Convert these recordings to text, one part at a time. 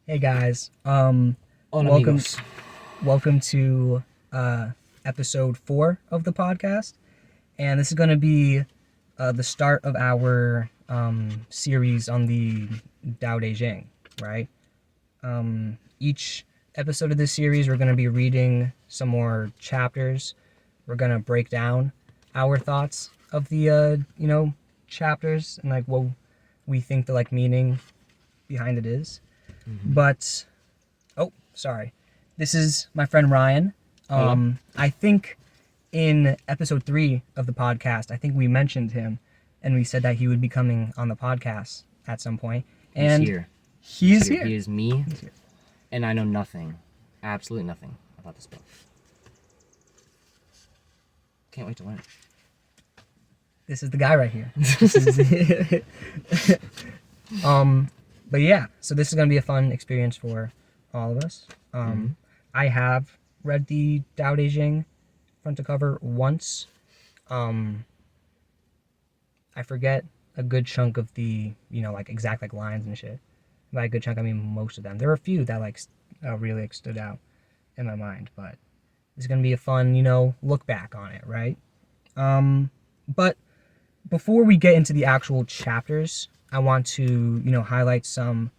Hey guys, Hola welcome amigos. welcome to episode 4 of the podcast, and this is going to be the start of our series on the Tao Te Ching, right? Each episode of this series, we're going to be reading some more chapters. We're going to break down our thoughts of the chapters and like what we think the like meaning behind it is. But oh, sorry. This is my friend Ryan. Hola. I think in episode 3 of the podcast, I think we mentioned him and we said that he would be coming on the podcast at some point. He's And here. he is here. He is me, He's here. and I know nothing, absolutely nothing about this book. Can't wait to learn. This is the guy right here. But yeah, so this is going to be a fun experience for all of us. I have read the Tao Te Ching front to cover once. I forget a good chunk of the, like exact like lines and shit. By a good chunk, I mean most of them. There are a few that like really like, stood out in my mind, but it's gonna be a fun, look back on it, right? But before we get into the actual chapters, I want to, highlight some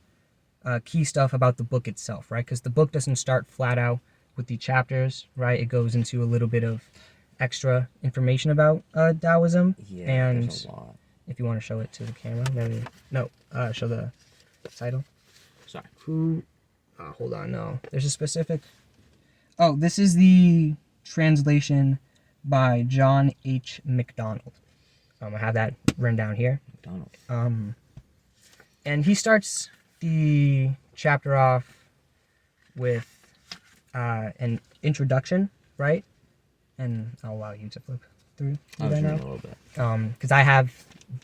key stuff about the book itself, right? Because the book doesn't start flat out with the chapters, right? It goes into a little bit of extra information about Daoism. Yeah, And there's a lot. if you want to show it to the camera, maybe show the title. Sorry. Hold on, no. There's a specific. Oh, this is the translation by John H. MacDonald. I have that written down here. McDonald. And he starts the chapter off with an introduction, right? And I'll allow you to flip through I was that reading now. a little bit. Because I have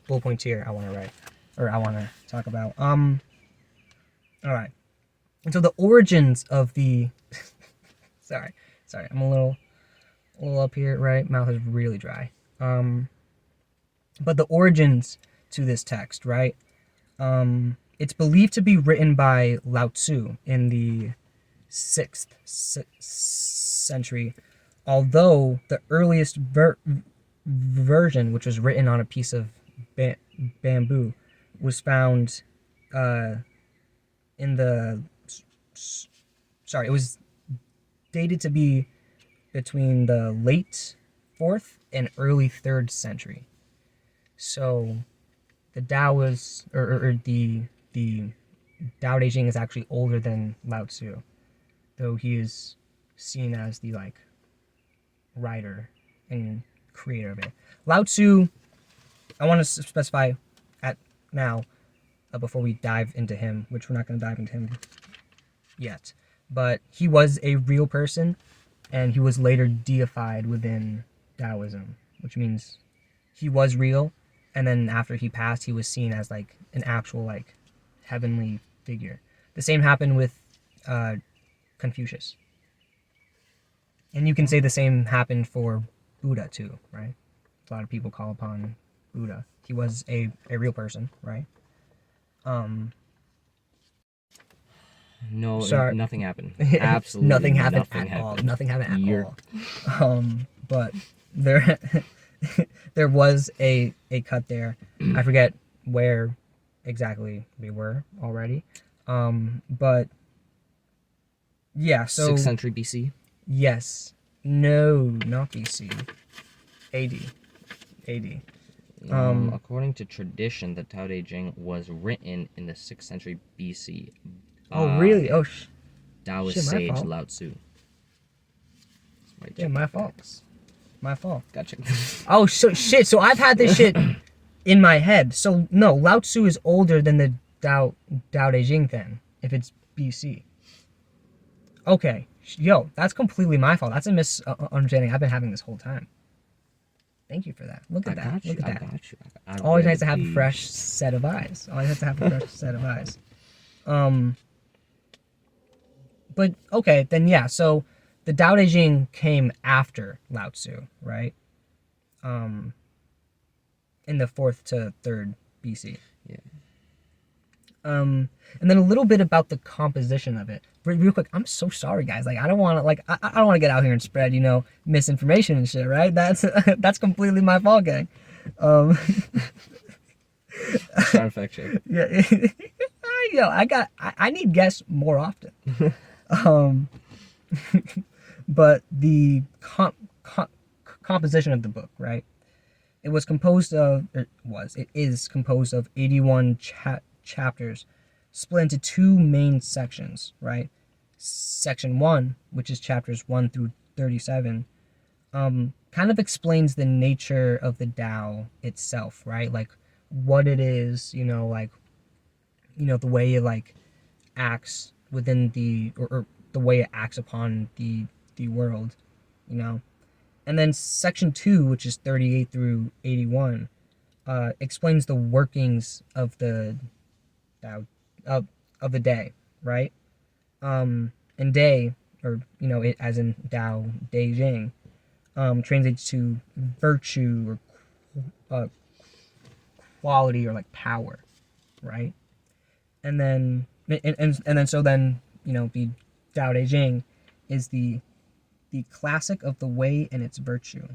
bullet points here I want to write, or I want to talk about. All right. And so the origins of the, sorry, I'm a little up here, right? Mouth is really dry. But the origins to this text, right? It's believed to be written by Lao Tzu in the 6th century, although the earliest version, which was written on a piece of bamboo, was found in the it was dated to be between the late 4th and early 3rd century. So the Tao was, or the Tao Te Ching is actually older than Lao Tzu, though he is seen as the like writer and creator of it. Lao Tzu, I want to specify at now before we dive into him, which we're not going to dive into him yet, but he was a real person, and he was later deified within Daoism, which means he was real, and then after he passed, he was seen as like an actual like heavenly figure. The same happened with Confucius, and you can say the same happened for Buddha too, right? A lot of people call upon Buddha. He was a real person, right? No, Sorry. nothing happened. Absolutely Nothing happened nothing at all. happened. Nothing happened at all. But there there was a cut there. I forget where exactly we were already. But yeah, so 6th century BC. yes. No, not BC. AD. AD. According to tradition, the Tao Te Ching was written in the 6th century BC. Oh, really? Oh, Taoist shit, my sage fault. Lao Tzu. Yeah, my fault. My fault. Gotcha. Oh, so shit. So I've had this shit in my head. So no, Lao Tzu is older than the Tao Te Ching then, if it's BC. Okay. Yo, that's completely my fault. That's a misunderstanding I've been having this whole time. Thank you for that. Look at that. Look at that. I got you. Always nice to have a fresh set of eyes. Always nice to have a fresh set of eyes. But okay, then yeah. So the Tao Te Ching came after Lao Tzu, right? In the 4th to 3rd BC. Yeah. And then a little bit about the composition of it. Real quick, I'm so sorry, guys. Like, I don't want to, like, I don't want to get out here and spread, misinformation and shit, right? That's that's completely my fault, gang. Um, Trying to fact check. yeah, I need guests more often. Um, but the composition of the book, right? It is composed of 81 chapters split into two main sections, right? Section 1, which is chapters 1 through 37, kind of explains the nature of the Tao itself, right? Like what it is, the way it like acts within or the way it acts upon the world, you know. And then section 2, which is 38 through 81, explains the workings of the Tao, of the day, right? And day, or it as in Tao Te Ching, translates to virtue or quality or like power, right? And then the Tao Te Ching is the classic of the way and its virtue,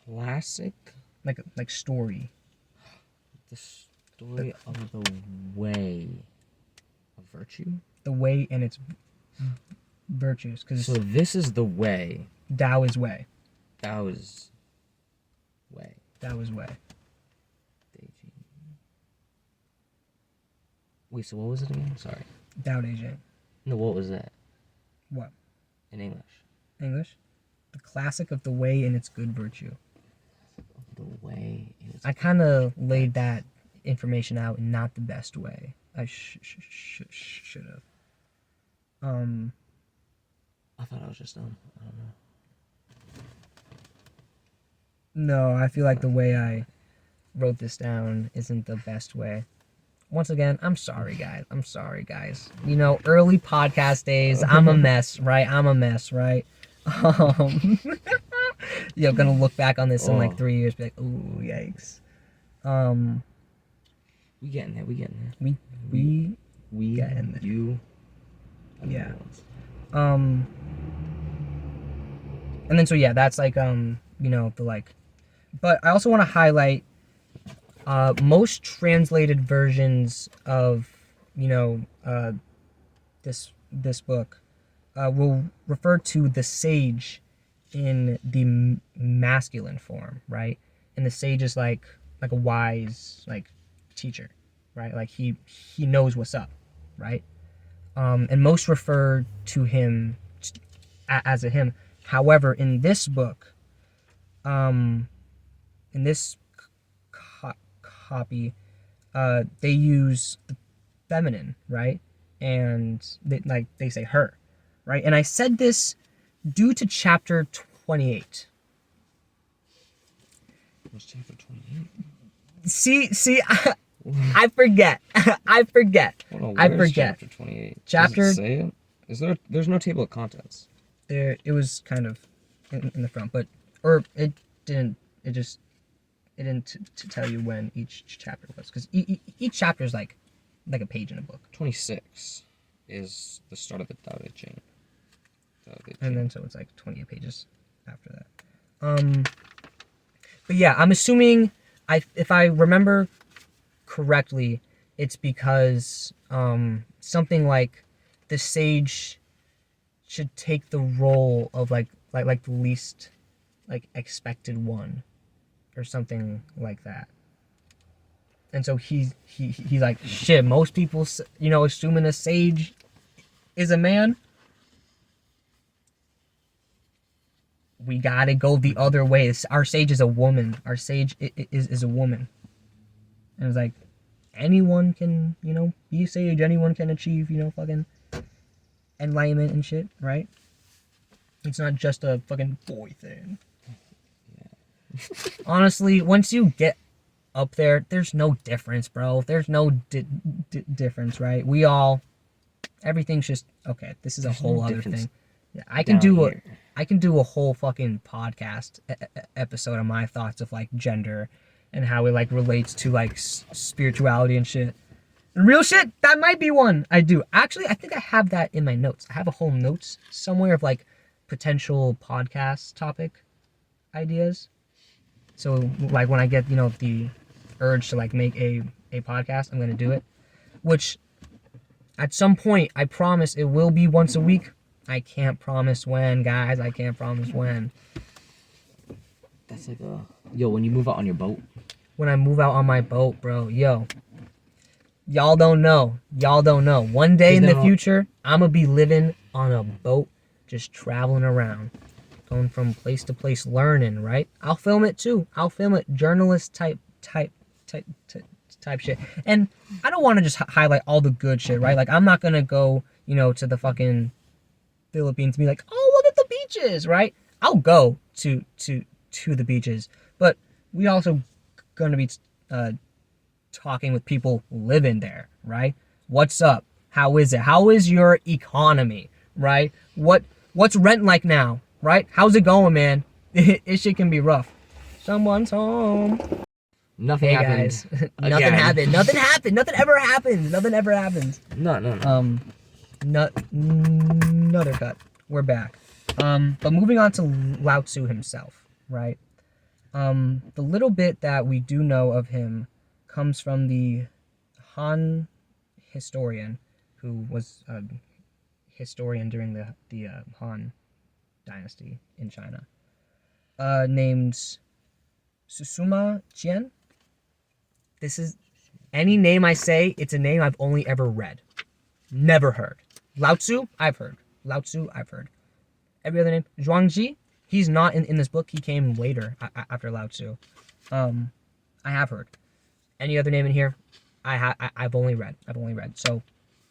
Classic. like story. The story of the way of virtue. The way and its virtues, because So this is the way. Tao is way. Tao is way. Tao is way. Wait, so what was it again? Sorry. Tao Te Ching. No, what was that? What? In English. English? The classic of the way and its good virtue. The way is. I kind of laid that information out in not the best way. I should have. I thought I was just dumb. I don't know. No, I feel like the way I wrote this down isn't the best way. Once again, I'm sorry, guys. Early podcast days, I'm a mess, right? Gonna look back on this in like 3 years, be like, ooh, yikes. We getting there. We getting there. You. Yeah. And then that's like the like, but I also want to highlight most translated versions of this book will refer to the sage in the masculine form, right? And the sage is like a wise like teacher, right? Like he knows what's up, right? And most refer to him as a him. However, in this book, in this copy, they use the feminine, right? And they say her, right? And I said this due to chapter 28. What's chapter 28? See, I forget. I forget. Chapter 28. Does it say it? There's no table of contents. It was kind of in the front, it didn't tell you when each chapter was, because each chapter is like a page in a book. 26 is the start of the Tao Te Ching. And then so it's like 28 pages after that. But yeah, I'm assuming if I remember correctly, it's because something like the sage should take the role of like the least like expected one, or something like that. And so he's like, shit, most people assuming a sage is a man, we gotta go the other way. Our sage is a woman. Our sage is a woman. And it's like, anyone can, be a sage. Anyone can achieve, fucking enlightenment and shit, right? It's not just a fucking boy thing. Yeah. Honestly, once you get up there, there's no difference, bro. There's no difference, right? Everything's just, okay, this is a whole other thing. Yeah, I can do a whole fucking podcast episode on my thoughts of like gender and how it like relates to like spirituality and shit. And real shit, that might be one I do. Actually, I think I have that in my notes. I have a whole notes somewhere of like potential podcast topic ideas. So like when I get, the urge to like make a podcast, I'm gonna do it. Which at some point I promise it will be once a week. I can't promise when, guys. I can't promise when. That's like when you move out on your boat. When I move out on my boat, bro, y'all don't know. One day in the future, I'm gonna be living on a boat, just traveling around, going from place to place, learning. Right? I'll film it too. I'll film it, journalist type shit. And I don't want to just highlight all the good shit, right? Like I'm not gonna go, to the fucking Philippines and be like, oh, look at the beaches, right? I'll go to the beaches, but we also gonna be talking with people living there, right? What's up? How is it? How is your economy, right? What's rent like now, right? How's it going, man? It shit can be rough. Someone's home. Nothing happened. Guys. Nothing happened. Nothing happened. Nothing ever happens. Nothing ever happens. No. Another cut. We're back. But moving on to Lao Tzu himself, right? The little bit that we do know of him comes from the Han historian, who was a historian during the Han dynasty in China, named Susuma Jian. This is any name I say, it's a name I've only ever read, never heard. Lao Tzu, I've heard. Every other name, Zhuangzi, he's not in this book. He came later after Lao Tzu. I have heard. Any other name in here, I've only read. So,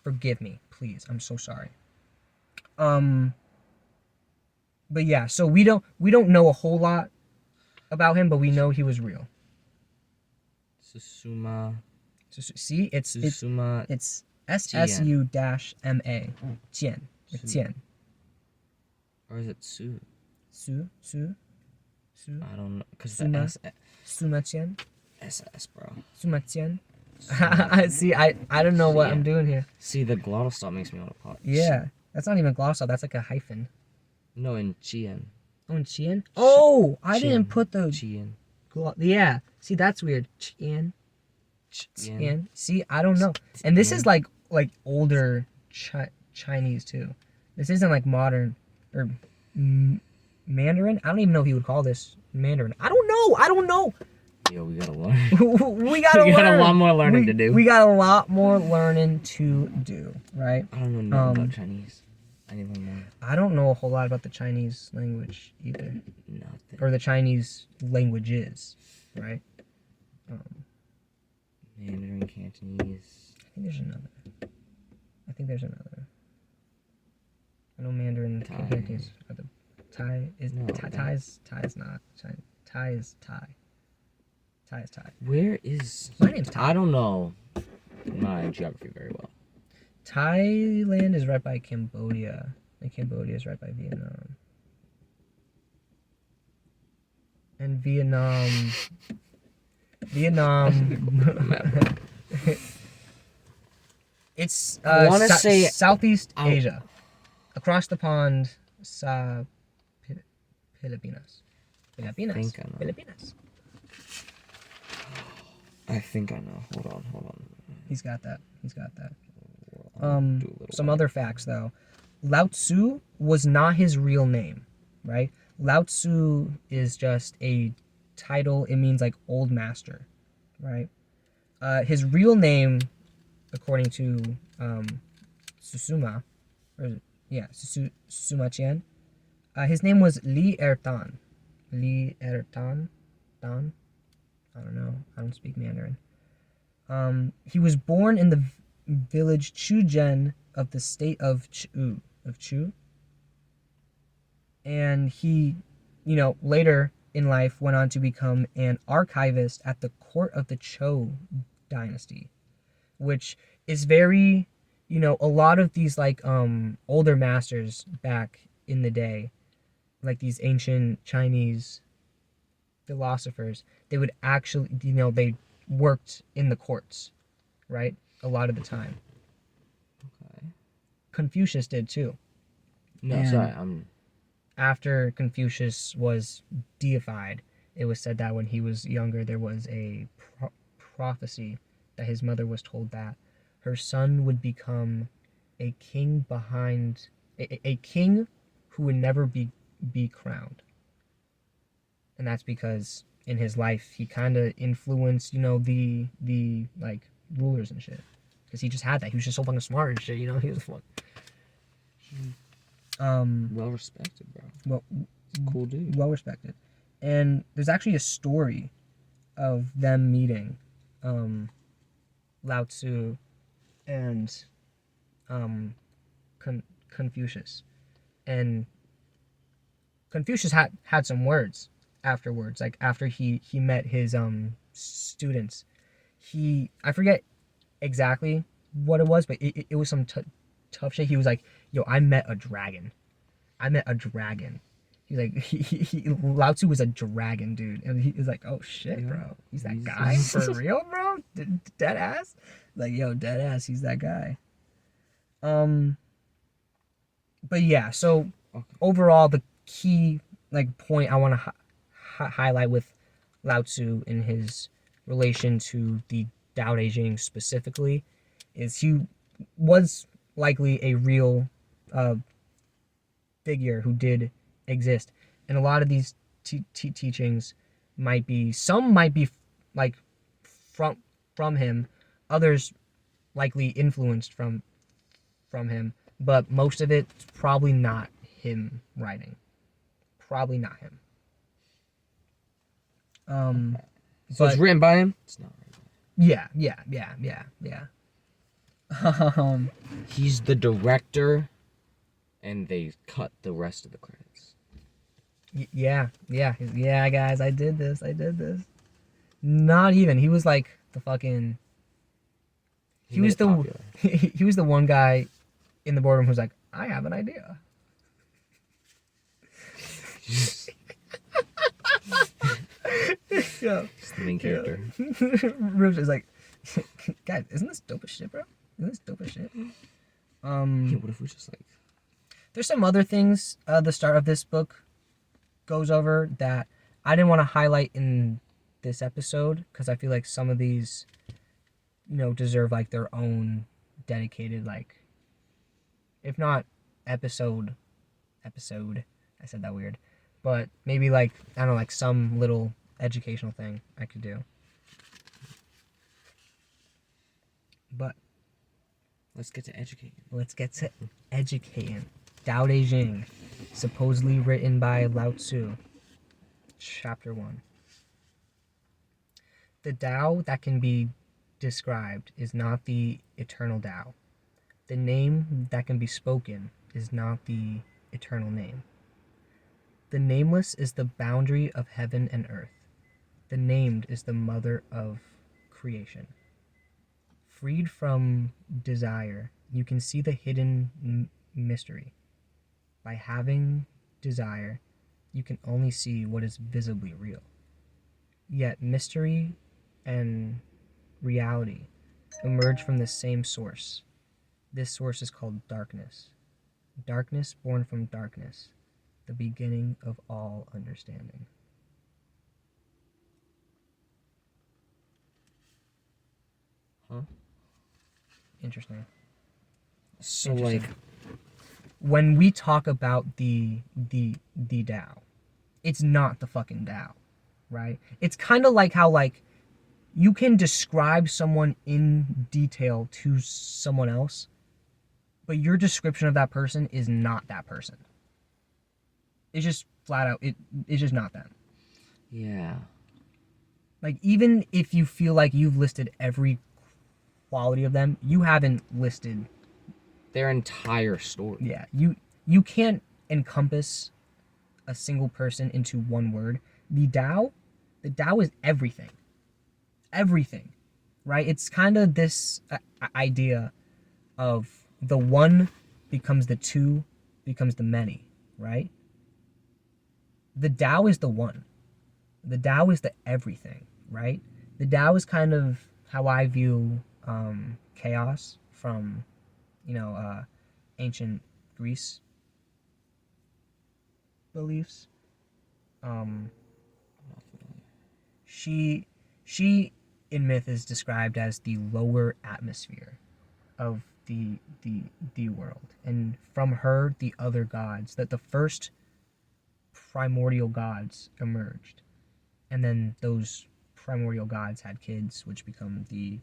forgive me, please. I'm so sorry. But yeah, so we don't know a whole lot about him, but we know he was real. Susuma. See, it's Susuma. it's SSU-MA. Tian. It's Tian. Or is it Su? Su. I don't know, cause Suma. the Suma Tian. SS, bro. Suma Tian. See, I don't know what I'm doing here. See, the glottal stop makes me want to pop. Yeah, that's not even glottal stop. That's like a hyphen. No, in Chien. Oh, in Chien? Oh, I Chien. didn't put the... Chien. Yeah. See, that's weird. Chien. Chien. See, I don't know. And this is like older Chinese too. This isn't like modern or Mandarin. I don't even know if you would call this Mandarin. I don't know. Yo, we gotta learn. we got a lot more learning to do. We got a lot more learning to do, right? I don't know nothing about Chinese. I need to learn more. I don't know a whole lot about the Chinese language either. Nothing. Or the Chinese languages, right? Mandarin, Cantonese. I think there's another. I know Mandarin and Cantonese are the Thai is No, Thai is not China. Thai is Thai. Thai is Thai. Where is... My name's Thai. I don't know my geography very well. Thailand is right by Cambodia, and Cambodia is right by Vietnam. And Vietnam. It's I want to say Southeast Asia, across the pond, Filipinas. Filipinas. I think I know. Hold on. He's got that. Do a little Some other facts though. Lao Tzu was not his real name, right? Lao Tzu is just a title. It means like old master, right? His real name, according to Susuma Qian, his name was Li Ertan. Dan? I don't know. I don't speak Mandarin. He was born in the village Chuzhen of the state of Chu. And he, later in life went on to become an archivist at the court of the Zhou dynasty, which is very, a lot of these like older masters back in the day, like these ancient Chinese philosophers, they would actually, they worked in the courts, right? A lot of the time. Okay. Confucius did too. No, And sorry. after Confucius was deified, it was said that when he was younger, there was a prophecy that his mother was told that her son would become a king behind a king who would never be crowned. And that's because in his life he kind of influenced, the like rulers and shit. Because he just had that. He was just so fucking smart and shit. He was fun. Well respected, bro. Well, Cool dude. well respected. And there's actually a story of them meeting, Lao Tzu and Confucius. And Confucius had some words afterwards, like after he met his students. I forget exactly what it was, but it was some tough shit. He was like, "Yo, I met a dragon. I met a dragon." He's like, Lao Tzu was a dragon, dude, and he was like, "Oh shit, bro, he's that guy for real, bro, dead ass." Like, yo, dead ass, he's that guy. But yeah, so overall, the key point I want to highlight with Lao Tzu in his relation to the Tao Te Ching specifically is he was likely a real figure who did exist, and a lot of these teachings some might be like from him, others likely influenced from him, but most of it's probably not him writing. Probably not him. So it's written by him? It's not written Yeah. He's the director, and they cut the rest of the credits. Yeah, guys, I did this. Not even. He was like the fucking. He was the he was the one guy in the boardroom who's like, I have an idea. Yeah. He's the main character. Ribs is like, guys, isn't this dope as shit, bro? Isn't this dope as shit? Yeah, what if we just like... There's some other things the start of this book goes over that I didn't want to highlight in this episode because I feel like some of these, deserve like their own dedicated, like, if not episode. I said that weird, but maybe like, I don't know, like some little educational thing I could do. But let's get to educating. Tao Te Ching, supposedly written by Lao Tzu. Chapter 1. The Tao that can be described is not the eternal Tao. The name that can be spoken is not the eternal name. The nameless is the boundary of heaven and earth. The named is the mother of creation. Freed from desire, you can see the hidden mystery. By having desire, you can only see what is visibly real. Yet mystery and reality emerge from the same source. This source is called darkness. Darkness born from darkness, the beginning of all understanding. Huh? Interesting. So like, when we talk about the Tao, it's not the fucking Tao, right? It's kind of like how like you can describe someone in detail to someone else, but your description of that person is not that person. It's just flat out it's just not them. yeah. Like, even if you feel like you've listed every quality of them, you haven't listed their entire story. Yeah, you can't encompass a single person into one word. The Tao is everything. Everything, right? It's kind of this idea of the one becomes the two, becomes the many, right? The Tao is the one. The Tao is the everything, right? The Tao is kind of how I view chaos from, ancient Greece beliefs. Um, she she in myth is described as the lower atmosphere of the world, and from her the other gods, that the first primordial gods emerged, and then those primordial gods had kids, which become the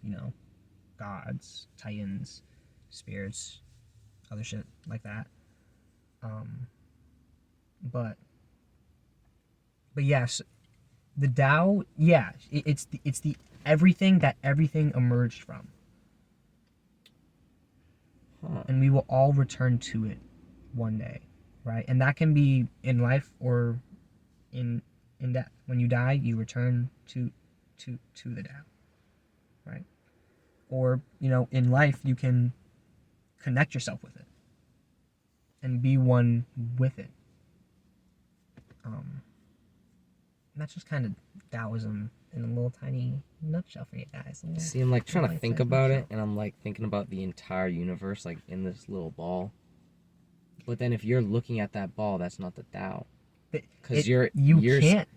gods, titans, spirits, other shit like that. Um, but yes, the Tao, yeah, it's the everything that everything emerged from, Huh. and we will all return to it one day, right? And that can be in life or in death. When you die, you return to the Tao, right? Or in life, you can connect yourself with it and be one with it. And that's just kind of Taoism in a little tiny nutshell for you guys. See, I'm like trying to Little think bite-sized about it, nutshell. and I'm like thinking about the entire universe, like in this little ball. But then if you're looking at that ball, that's not the Tao, because You can't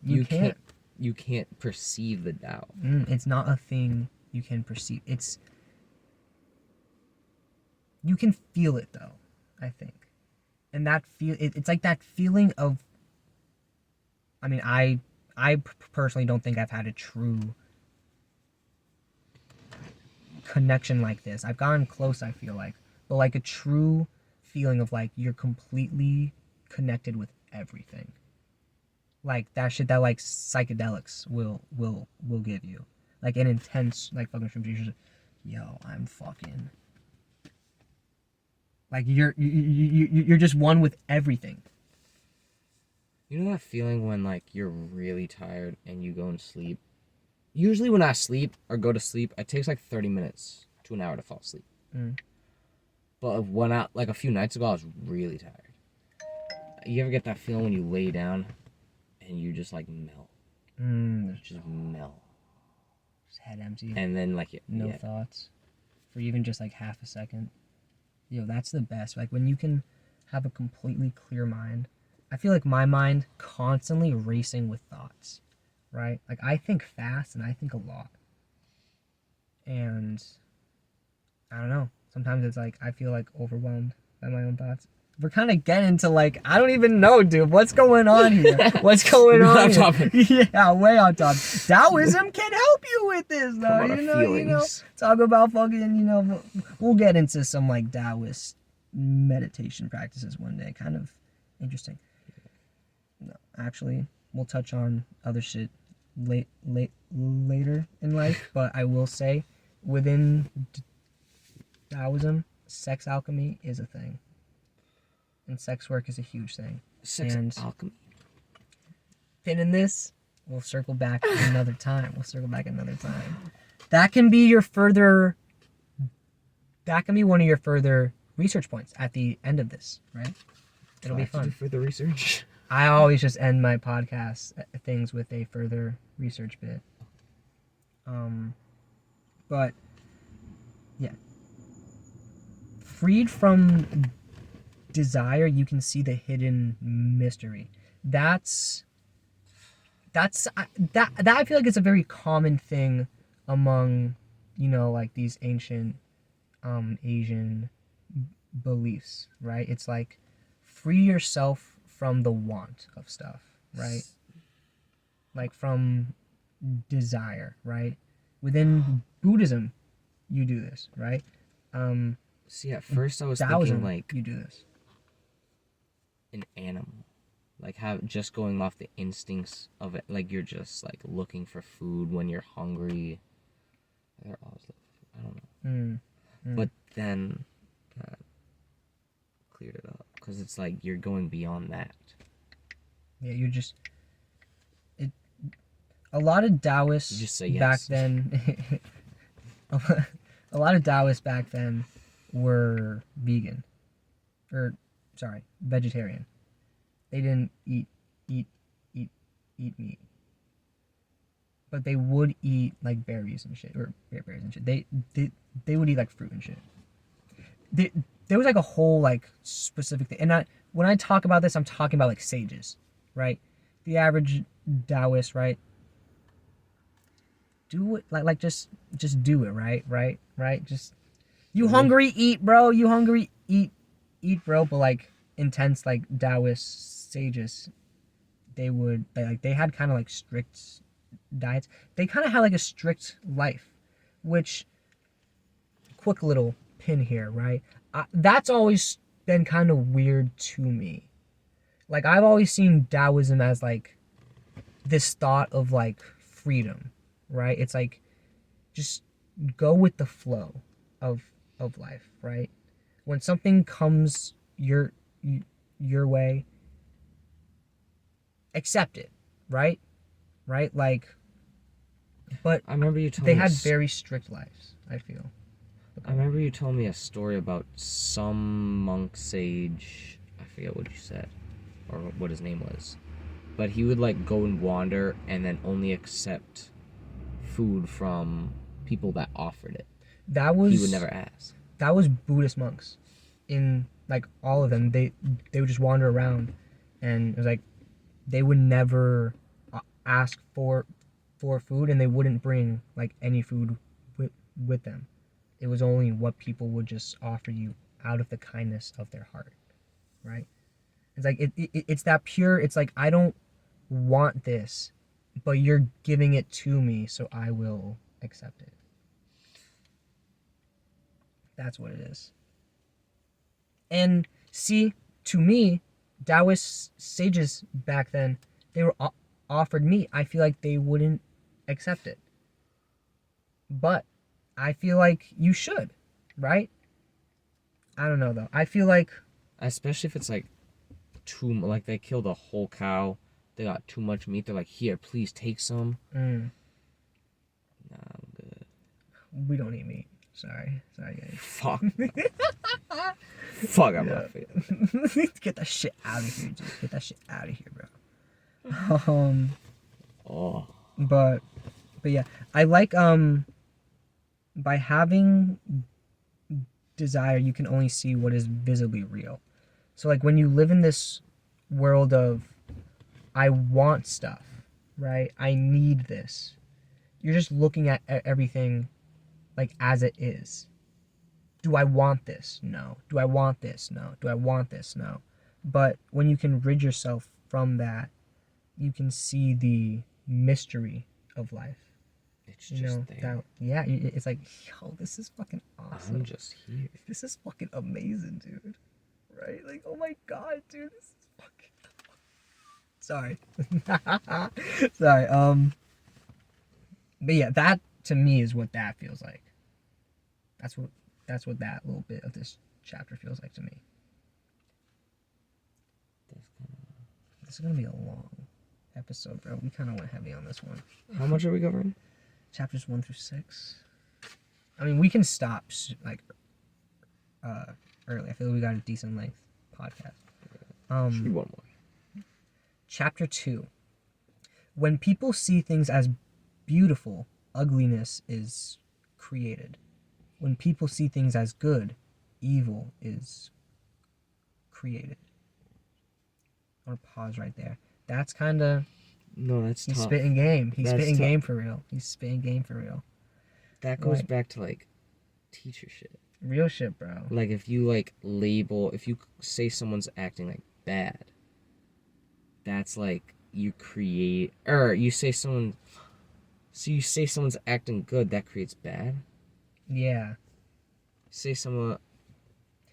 you can't perceive the Tao. it's not a thing you can perceive. You can feel it though, I think. And that it's like that feeling of, I mean, I personally don't think I've had a true connection like this. I've gotten close, I feel like, but like a true feeling of like you're completely connected with everything. Like that shit that like psychedelics will give you, like an intense like fucking shroom. You're just, yo, I'm fucking like you're just one with everything. You know that feeling when like you're really tired and you go and sleep? Usually when I sleep or go to sleep, it takes like 30 minutes to an hour to fall asleep. But when I, like a few nights ago, I was really tired. You ever get that feeling when you lay down and you just like melt? Just melt. Just head empty. And then like No thoughts for even just like half a second. Yo, that's the best. Like when you can have a completely clear mind. I feel like my mind constantly racing with thoughts, right? Like I think fast and I think a lot. And I don't know. Sometimes it's like I feel like overwhelmed by my own thoughts. We're kind of getting to like, I don't even know, dude. What's going on here? What's going on here? Yeah, way on top. Taoism can help you with this, though. You know. Talk about fucking, we'll get into some like Taoist meditation practices one day. Kind of interesting. No, actually, we'll touch on other shit later in life. But I will say, within Taoism, sex alchemy is a thing. And sex work is a huge thing. Sex alchemy. Pinning this, we'll circle back another time. That can be one of your further research points at the end of this, right? It'll be fun. To do further research. I always just end my podcast things with a further research bit. But yeah. Freed from desire, you can see the hidden mystery. That I feel like it's a very common thing among like these ancient Asian beliefs, right? It's like free yourself from the want of stuff, right? Like from desire, right? Within Buddhism, you do this, right? See, at first I was Daoism, thinking like you do this. An animal, like how just going off the instincts of it, like you're just like looking for food when you're hungry. They're always looking for food. I don't know. But then that cleared it up because it's like you're going beyond that. Yeah, you're just a lot of Taoists You just say yes. back then. A lot of Taoists back then were vegan, or sorry, vegetarian. They didn't eat meat. but they would eat like berries and shit, or berries and shit. They would eat like fruit and shit. They, there was like a whole like specific thing, and when I talk about this, I'm talking about like sages, right? The average Taoist, right? Do it like just do it, right. Just you Really? hungry, eat, bro. You hungry, eat, bro. But like intense like Taoist sages, they had kind of like strict diets. They kind of had like a strict life, which quick little pin here, right? That's always been kind of weird to me. Like I've always seen Taoism as like this thought of like freedom, right? It's like just go with the flow of life, right? When something comes your way, accept it, right? Right? Like, but I remember you told they me. had very strict lives, I feel. I remember you told me a story about some monk sage. I forget what you said, or what his name was, but he would like go and wander and then only accept food from people that offered it. That was He would never ask. That was Buddhist monks. In like all of them, they would just wander around, and it was like they would never ask for food, and they wouldn't bring like any food with them. It was only what people would just offer you out of the kindness of their heart, right? It's like it's that pure. It's like I don't want this, but you're giving it to me, so I will accept it. That's what it is. And see, to me, Taoist sages back then, they were offered meat. I feel like they wouldn't accept it. But I feel like you should, right? I don't know though. I feel like, Especially if it's like like they killed a whole cow, they got too much meat. They're like, here, please take some. Nah, I'm good. we don't eat meat. Sorry guys. Fuck. Fuck, I'm not feeling. Get that shit out of here, dude. Get that shit out of here, bro. Oh. But yeah, I like by having desire, you can only see what is visibly real. So like when you live in this world of I want stuff, right? I need this. You're just looking at everything like as it is. Do I want this? No. Do I want this? No. Do I want this? No. But when you can rid yourself from that, you can see the mystery of life. It's just there. Yeah, it's like, yo, this is fucking awesome. I'm just here. This is fucking amazing, dude. Right? Like, oh my god, dude, this is fucking. Sorry. Sorry. But yeah, that to me is what that feels like. That's what that little bit of this chapter feels like to me. This is gonna be a long episode, bro. We kind of went heavy on this one. How much are we covering? Chapters 1 through 6. I mean, we can stop like early. I feel like we got a decent length podcast. Should be one more. Chapter 2. When people see things as beautiful, ugliness is created. When people see things as good, evil is created. I want to pause right there. That's kind of... No, that's He's tough. spitting game. He's That's spitting tough. game for real. He's spitting game for real. That goes Right. back to like teacher shit. Real shit, bro. Like if you if you say someone's acting like bad, that's like you create, or you say someone's acting good, that creates bad. Yeah. Say someone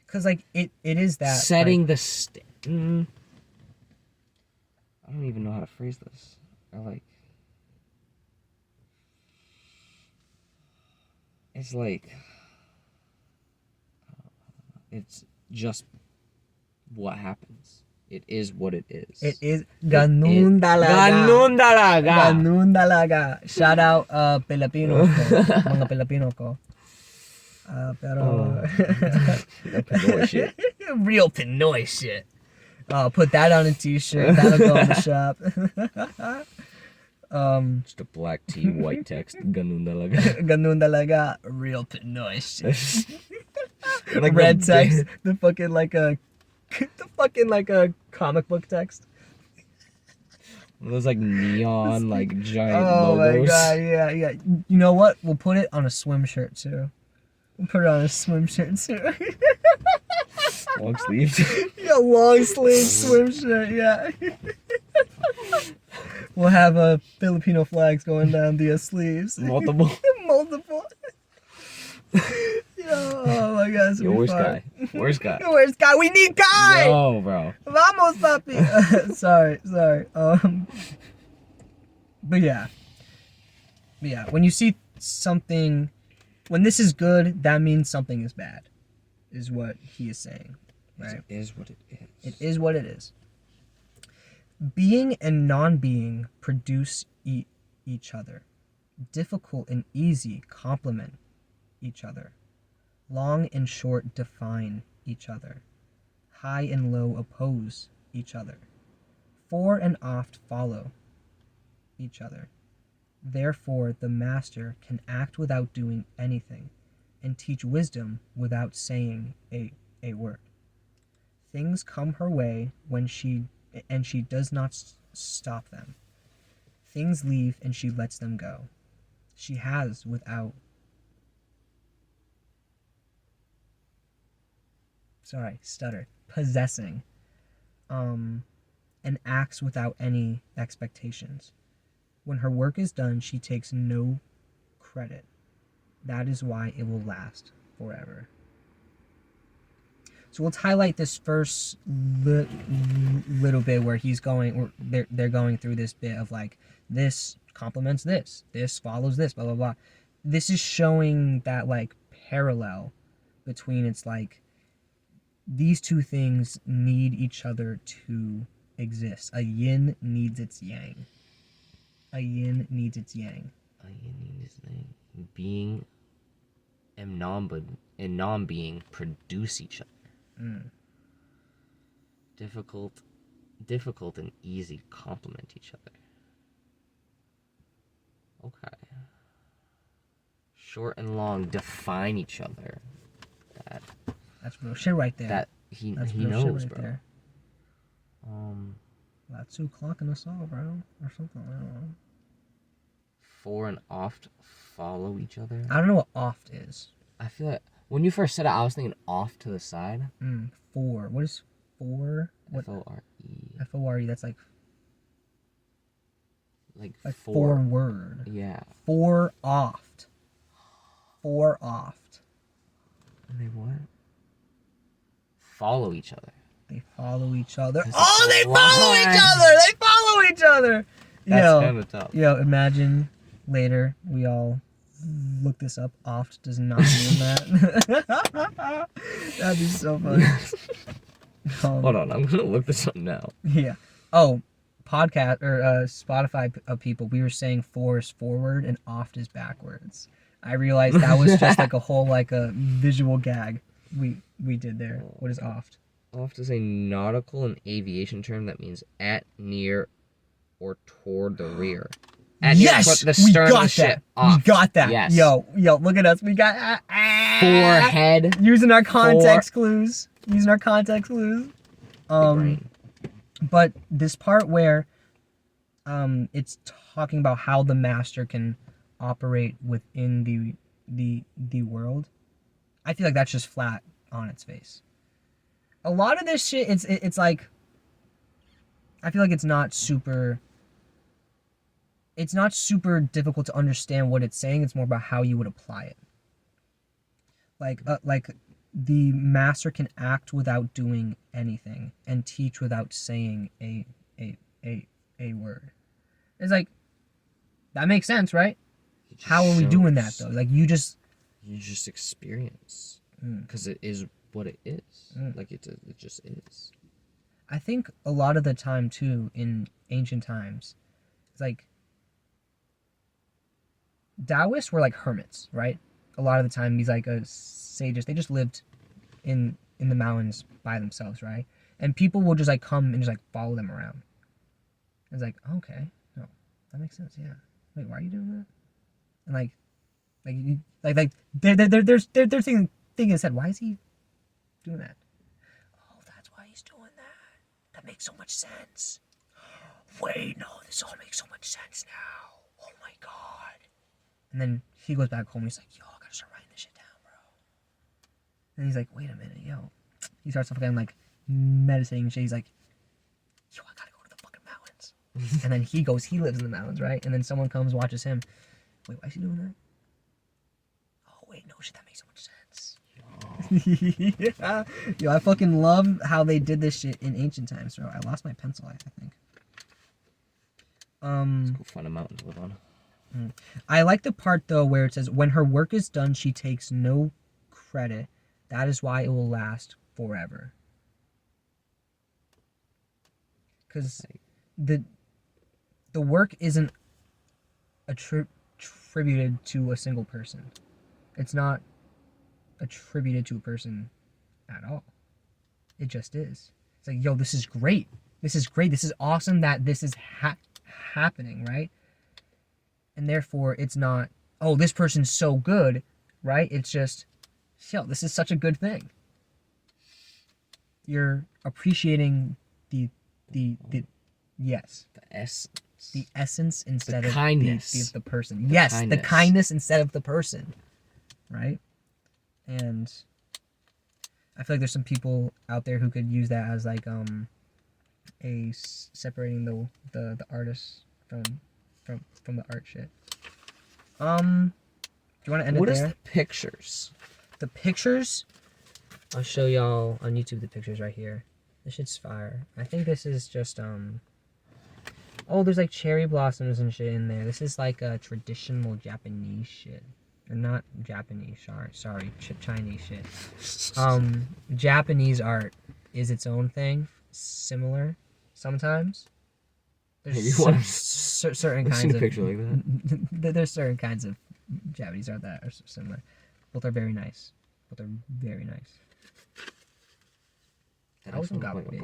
Because, like, it is that... setting like, the I don't even know how to phrase this. It's like it's just what happens. It is what it is. It is ganun talaga. Ganun talaga. Ganun talaga. Shout out Pilipino ko. Mga Pilipino ko. Pero... Pinoy shit. Real Pinoy shit. Put that on a t-shirt. That'll go on the shop. Just a black tea, white text. Ganun talaga. Ganun talaga. Real Pinoy shit. Like Red the text. The fucking like a comic book text. Those like neon, like giant Oh my logos. god, yeah. You know what? We'll put it on a swim shirt too. We'll put it on a swim shirt too. Long sleeves. Yeah, long sleeve swim shirt, yeah. We'll have Filipino flags going down the sleeves. Multiple. Multiple. Yo, oh my god, this Yo, will be where's fun. Guy? Where's Guy? Where's Guy? We need Guy! No, bro. Vamos, papi! Sorry. But yeah, when you see something, when this is good, that means something is bad, is what he is saying, right? It is what it is. It is what it is. Being and non-being produce each other. Difficult and easy complement each other. Long and short define each other. High and low oppose each other. Fore and oft follow each other. Therefore, the master can act without doing anything and teach wisdom without saying a word. Things come her way when she does not stop them. Things leave and she lets them go. She has without possessing, and acts without any expectations. When her work is done, she takes no credit. That is why it will last forever. So let's highlight this first little bit where he's going, or they're going through this bit of like, this complements this follows this, blah blah blah. This is showing that like parallel between, it's like these two things need each other to exist. A yin needs its yang. A yin needs its yang. A yin needs its yang. Being and non-being produce each other. Difficult and easy complement each other. Okay. Short and long define each other. That's real shit right there. That he That's he real knows, shit right bro. there. That's 2 o'clock in us all, bro, or something. I don't know. Fore and oft follow each other. I don't know what oft is. I feel like when you first said it, I was thinking off to the side. Fore. What is fore? What? F-O-R-E. F-O-R-E. That's like forward. forward. Yeah. Fore oft. Fore oft. And they what? Follow each other. They follow each other. They follow each other! They follow each other! That's kind of tough. Yo, imagine later we all look this up. Oft does not mean that. That'd be so funny. Hold on, I'm gonna look this up now. Yeah. Oh, podcast or Spotify people, we were saying for is forward and oft is backwards. I realized that was just like a whole like a visual gag we did there. What is oft? Oft is a nautical and aviation term that means at, near, or toward the rear. At Yes, near, the stern we got of the ship. that. Oft. We got that. Yes. Yo, look at us. We got Forehead. using our context clues. Using our context clues. But this part where it's talking about how the master can operate within the world, I feel like that's just flat on its face. A lot of this shit, it's like, I feel like it's not super difficult to understand what it's saying. It's more about how you would apply it. Like the master can act without doing anything and teach without saying a word. It's like, that makes sense, right? How are we doing that though? Like you just experience, because it is what it is. Like it just is. I think a lot of the time too in ancient times, it's like Taoists were like hermits, right? A lot of the time these like sages, they just lived in the mountains by themselves, right? And people will just like come and just like follow them around. It's like, okay, no, that makes sense. Yeah. Wait, why are you doing that? And they're thinking in his head, why is he doing that? Oh, that's why he's doing that. That makes so much sense. Wait, no, this all makes so much sense now. Oh my god. And then he goes back home. He's like, yo, I gotta start writing this shit down, bro. And he's like, wait a minute, yo. He starts fucking like meditating and shit. He's like, yo, I gotta go to the fucking mountains. And then he lives in the mountains, right? And then someone comes, watches him. Wait, why is he doing that? Oh, wait, no shit, that makes so much sense. Yeah. Yo, I fucking love how they did this shit in ancient times, bro. I lost my pencil, I think. Let's go find a mountain to live on. I like the part, though, where it says, when her work is done, she takes no credit. That is why it will last forever. Because the work isn't attributed to a single person. It's not attributed to a person at all. It just is. It's like, yo, this is great. This is great. This is awesome that this is happening, right? And therefore, it's not, oh, this person's so good, right? It's just, yo, this is such a good thing. You're appreciating the yes. The essence. The essence instead the of kindness. the person. Yes, kindness. the kindness instead of the person, right? And I feel like there's some people out there who could use that as like separating the artist from the art shit. Do you want to end What it is there? the pictures? The pictures? I'll show y'all on YouTube the pictures right here. This shit's fire. I think this is just oh, there's like cherry blossoms and shit in there. This is like a traditional Japanese shit. Or not Japanese, sorry, Chinese shit. Japanese art is its own thing, similar sometimes. There's certain kinds seen a of picture like that. there's certain kinds of Japanese art that are similar. Both are very nice. Both are very nice. Daoism got big.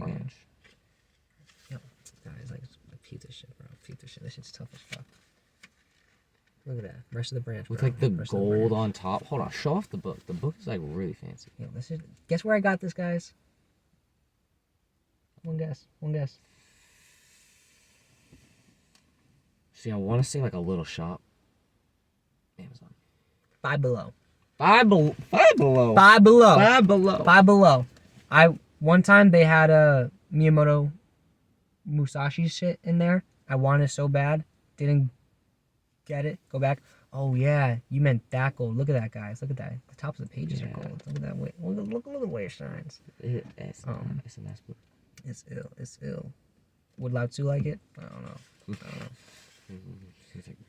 Yo, guys, like, peep this shit, bro. Peep this shit. This shit's tough as fuck. Look at that. Rest of the branch, With bro. like the Rest of gold branch. on top. Hold on, show off the book. The book is like really fancy. Yo, this is. Guess where I got this, guys? One guess. See, I want to say like a little shop. Amazon. Five Below. Five below. One time they had a Miyamoto Musashi shit in there. I wanted so bad. Didn't get it. Go back. Oh yeah, you meant that gold. Look at that, guys. Look at that. The tops of the pages are gold. Look at that way. Look at the way it shines. It's a nice book. It's ill. Would Lao Tzu like it? I don't know.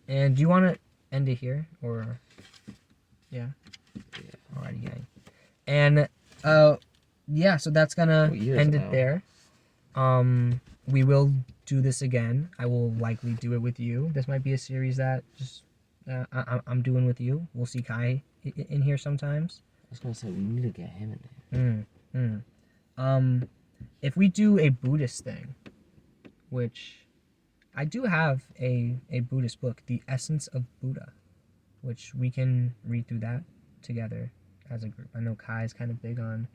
And do you want to end it here or? Yeah. Alrighty, gang. And yeah, so that's gonna end it there. We will do this again. I will likely do it with you. This might be a series that just I'm doing with you. We'll see Kai in here sometimes. I was gonna say we need to get him in there. If we do a Buddhist thing, which I do have a Buddhist book, The Essence of Buddha, which we can read through that together as a group. I know Kai's kind of big on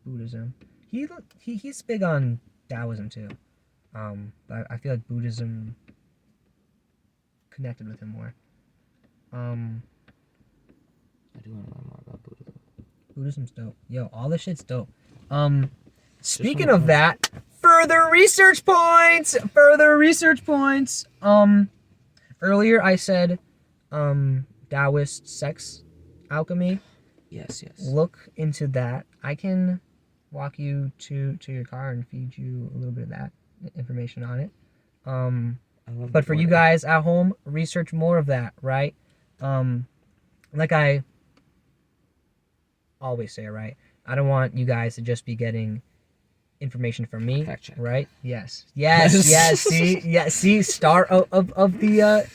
Buddhism. He's big on Daoism too. But I feel like Buddhism connected with him more. I do want to learn more about Buddhism. Buddhism's dope. Yo, all this shit's dope. Speaking of that, further research points. Earlier I said Taoist sex alchemy. Yes. Look into that. I can walk you to your car and feed you a little bit of that information on it. But for you guys at home, research more of that, right? Like I always say, right? I don't want you guys to just be getting information from me, fact check. Right? Yes. See, start of the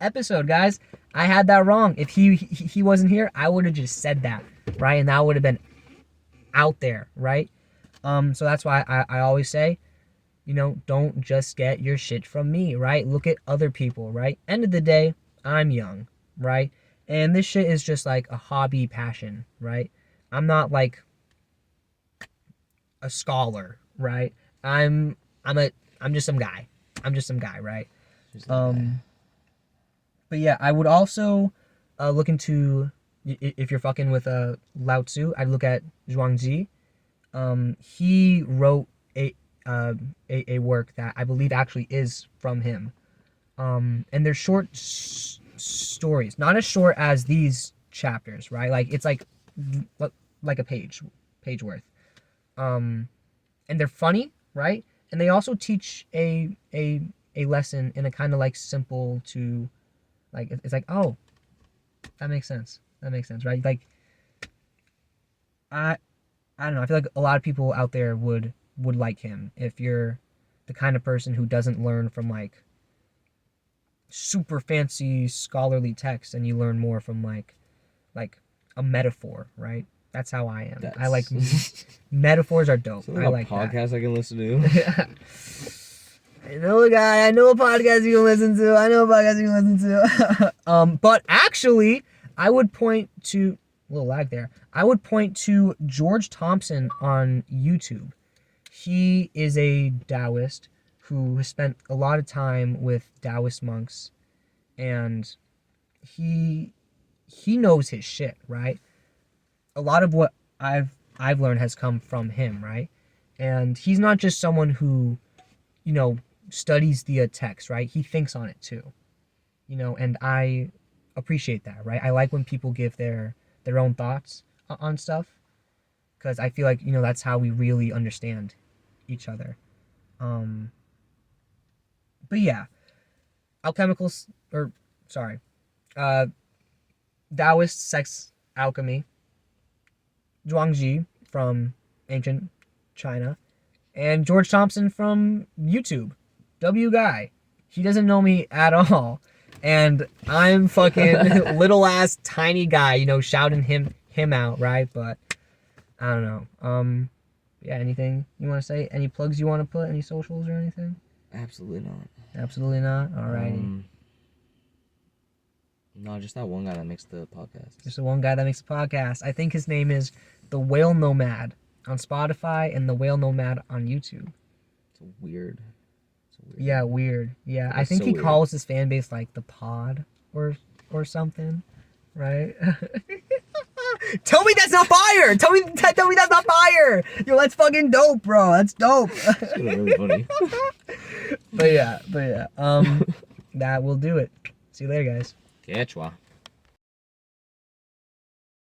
episode, guys. I had that wrong. If he wasn't here, I would have just said that, right? And that would have been out there, right? So that's why I always say, don't just get your shit from me, right? Look at other people, right? End of the day, I'm young, right? And this shit is just like a hobby passion, right? I'm not like a scholar, right? I'm I'm a I'm just some guy. I'm just some guy, right? Just like that. But yeah, I would also look into if you're fucking with Lao Tzu, I'd look at Zhuangzi. He wrote a work that I believe actually is from him. And they're short stories, not as short as these chapters, right? Like it's like a page worth. And they're funny, right? And they also teach a lesson in a kind of like simple to like it's like, oh, that makes sense. That makes sense, right? Like I I don't know. I feel like a lot of people out there would like him if you're the kind of person who doesn't learn from like super fancy scholarly text and you learn more from like a metaphor, right? That's how I am. I like That's metaphors are dope. something I a like podcast I can listen to. that. I know a guy. I know a podcast you can listen to. I know a podcast you can listen to. But actually, I would point to a little lag there. I would point to George Thompson on YouTube. He is a Taoist who has spent a lot of time with Taoist monks, and he knows his shit, right? A lot of what I've learned has come from him, right? And he's not just someone who, you know, studies the text, right? He thinks on it too, and I appreciate that, right? I like when people give their own thoughts on stuff because I feel like that's how we really understand each other. Um, but yeah, alchemicals or sorry, uh, Taoist sex alchemy, Zhuangzi from ancient China, and George Thompson from YouTube. W guy. He doesn't know me at all. And I'm fucking little ass tiny guy, shouting him out, right? But I don't know. Yeah, anything you want to say? Any plugs you want to put? Any socials or anything? Absolutely not. Absolutely not. Alrighty. No, just that one guy that makes the podcast. Just the one guy that makes a podcast. I think his name is The Whale Nomad on Spotify and The Whale Nomad on YouTube. It's weird. Yeah, weird. Yeah, I That's think so he weird. calls his fan base like the Pod or something, right? Tell me that's not fire. Tell me that's not fire. Yo, that's fucking dope, bro. That's dope. It's really funny. But yeah. That will do it. See you later, guys. Quechua.